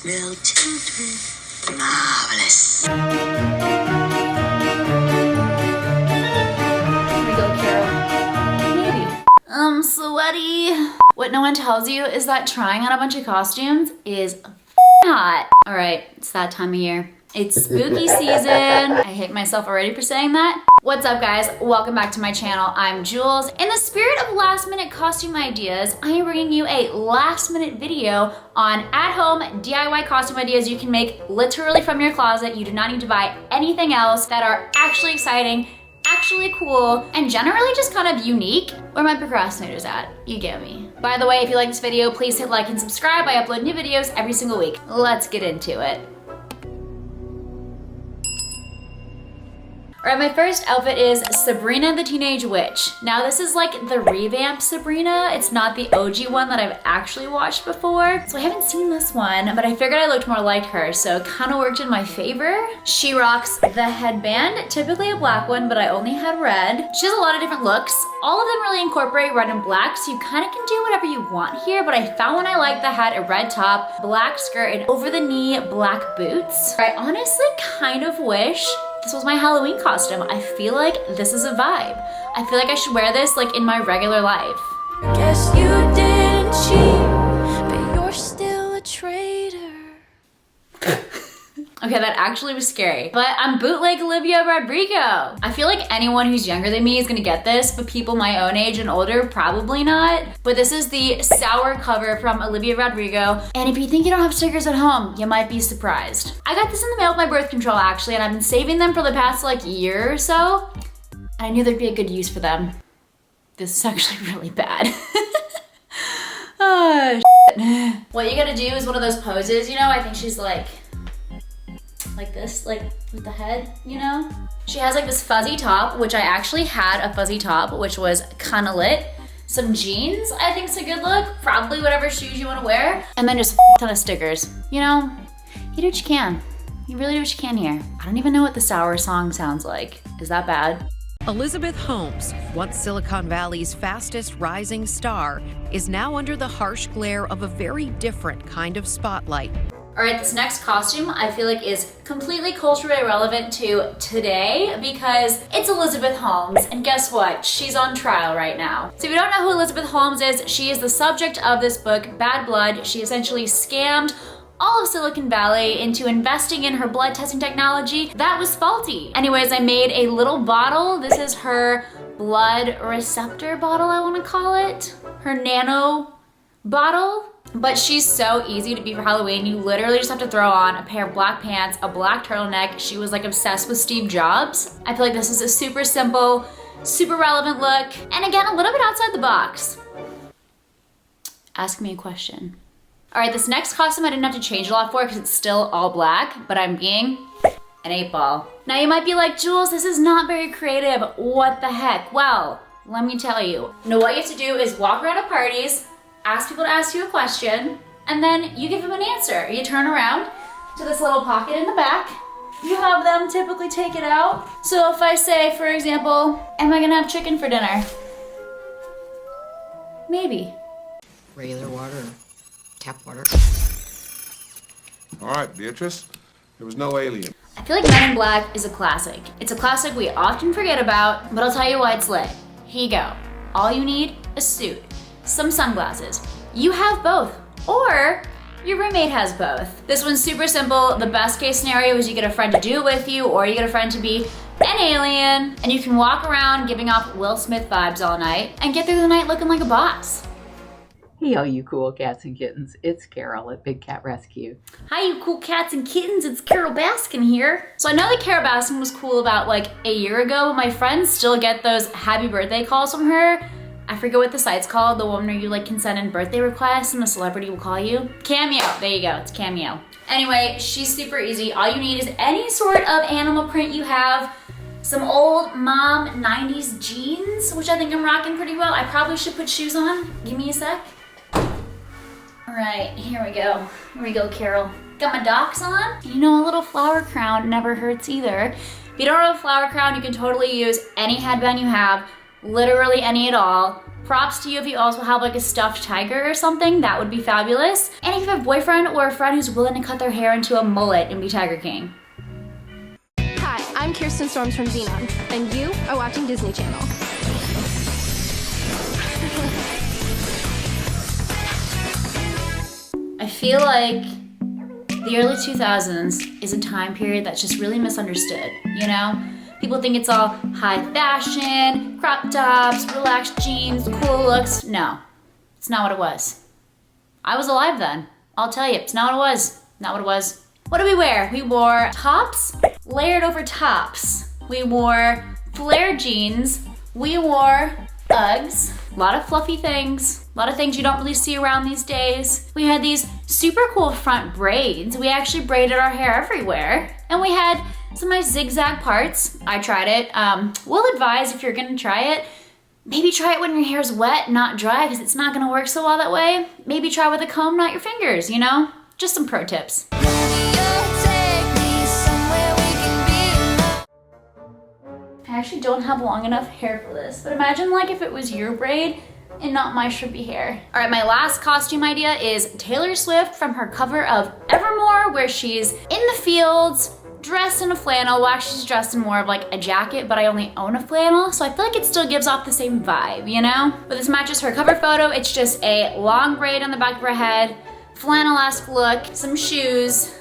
smell children. Marvelous. Here we go, Carol. Maybe. I'm sweaty. What no one tells you is that trying on a bunch of costumes is hot. All right, it's that time of year. It's spooky season. I hate myself already for saying that. What's up, guys? Welcome back to my channel. I'm Jules. In the spirit of last minute costume ideas, I am bringing you a last minute video on at-home DIY costume ideas you can make literally from your closet. You do not need to buy anything else that are actually exciting, actually cool, and generally just kind of unique. Where my procrastinators at? You get me. By the way, if you like this video, please hit like and subscribe. I upload new videos every single week. Let's get into it. All right, my first outfit is Sabrina the Teenage Witch. Now this is like the revamped Sabrina. It's not the OG one that I've actually watched before. So I haven't seen this one, but I figured I looked more like her, so it kind of worked in my favor. She rocks the headband, typically a black one, but I only had red. She has a lot of different looks. All of them really incorporate red and black, so you kind of can do whatever you want here, but I found one I liked that had a red top, black skirt, and over the knee black boots. I honestly kind of wish this was my Halloween costume. I feel like this is a vibe. I feel like I should wear this like in my regular life. Guess you didn't cheat, but you're still a traitor. Okay, that actually was scary. But I'm bootleg Olivia Rodrigo. I feel like anyone who's younger than me is gonna get this, but people my own age and older, probably not. But this is the sour cover from Olivia Rodrigo. And if you think you don't have stickers at home, you might be surprised. I got this in the mail with my birth control actually, and I've been saving them for the past like year or so. And I knew there'd be a good use for them. This is actually really bad. Oh, shit. What you gotta do is one of those poses, you know? I think she's like this, like with the head, you know? She has like this fuzzy top, which I actually had a fuzzy top, which was kind of lit. Some jeans, I think is a good look. Probably whatever shoes you want to wear. And then just a ton of stickers. You know, you do what you can. You really do what you can here. I don't even know what the sour song sounds like. Is that bad? Elizabeth Holmes, once Silicon Valley's fastest rising star, is now under the harsh glare of a very different kind of spotlight. All right, this next costume I feel like is completely culturally relevant to today because it's Elizabeth Holmes, and guess what? She's on trial right now. So if you don't know who Elizabeth Holmes is, she is the subject of this book, Bad Blood. She essentially scammed all of Silicon Valley into investing in her blood testing technology that was faulty. Anyways, I made a little bottle. This is her blood receptor bottle, I wanna call it. Her nano bottle. But she's so easy to be for Halloween. You literally just have to throw on a pair of black pants, a black turtleneck. She was like obsessed with Steve Jobs. I feel like this is a super simple, super relevant look. And again, a little bit outside the box. Ask me a question. All right, this next costume I didn't have to change a lot for because it's still all black, but I'm being an 8-ball. Now you might be like, Jules, this is not very creative. What the heck? Well, let me tell you. Now what you have to do is walk around at parties, ask people to ask you a question, and then you give them an answer. You turn around to this little pocket in the back. You have them typically take it out. So if I say, for example, am I gonna have chicken for dinner? Maybe. Regular water, tap water. All right, Beatrice, there was no alien. I feel like Men in Black is a classic. It's a classic we often forget about, but I'll tell you why it's lit. Here you go. All you need, a suit, some sunglasses. You have both, or your roommate has both. This one's super simple. The best case scenario is you get a friend to do it with you, or you get a friend to be an alien, and you can walk around giving off Will Smith vibes all night and get through the night looking like a boss. Hey, all you cool cats and kittens. It's Carol at Big Cat Rescue. Hi, you cool cats and kittens. It's Carol Baskin here. So I know that Carol Baskin was cool about like a year ago, but my friends still get those happy birthday calls from her. I forget what the site's called, the one where you like can send in birthday requests and a celebrity will call you. Cameo, there you go, it's Cameo. Anyway, she's super easy. All you need is any sort of animal print you have, some old mom 90s jeans, which I think I'm rocking pretty well. I probably should put shoes on. Give me a sec. All right, here we go. Here we go, Carol. Got my docs on. You know, a little flower crown never hurts either. If you don't have a flower crown, you can totally use any headband you have, literally any at all. Props to you if you also have like a stuffed tiger or something, that would be fabulous. And if you have a boyfriend or a friend who's willing to cut their hair into a mullet and be Tiger King. Hi, I'm Kirsten Storms from Xenon, and you are watching Disney Channel. I feel like the early 2000s is a time period that's just really misunderstood, you know? People think it's all high fashion, crop tops, relaxed jeans, cool looks. No, it's not what it was. I was alive then. I'll tell you, it's not what it was. Not what it was. What did we wear? We wore tops layered over tops. We wore flare jeans. We wore Uggs. A lot of fluffy things. A lot of things you don't really see around these days. We had these super cool front braids. We actually braided our hair everywhere. And we had some nice zigzag parts. I tried it. We'll advise if you're gonna try it, maybe try it when your hair's wet, not dry, because it's not gonna work so well that way. Maybe try with a comb, not your fingers, you know? Just some pro tips. I actually don't have long enough hair for this, but imagine like if it was your braid and not my strippy hair. All right, my last costume idea is Taylor Swift from her cover of Evermore, where she's in the fields, dressed in a flannel. Well, actually she's dressed in more of like a jacket, but I only own a flannel, so I feel like it still gives off the same vibe, you know? But this matches her cover photo. It's just a long braid on the back of her head, flannel-esque look, some shoes.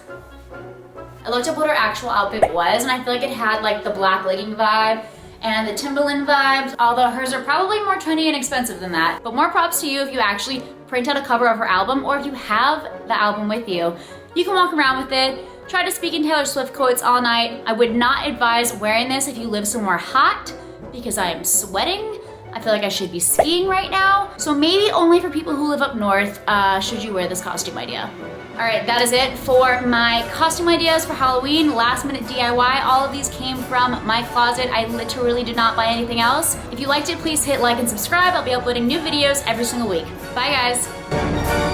I looked up what her actual outfit was, and I feel like it had like the black legging vibe and the Timberland vibes, although hers are probably more trendy and expensive than that. But more props to you if you actually print out a cover of her album, or if you have the album with you. You can walk around with it, try to speak in Taylor Swift quotes all night. I would not advise wearing this if you live somewhere hot, because I am sweating. I feel like I should be skiing right now. So maybe only for people who live up north should you wear this costume idea. All right, that is it for my costume ideas for Halloween, last minute DIY. All of these came from my closet. I literally did not buy anything else. If you liked it, please hit like and subscribe. I'll be uploading new videos every single week. Bye guys.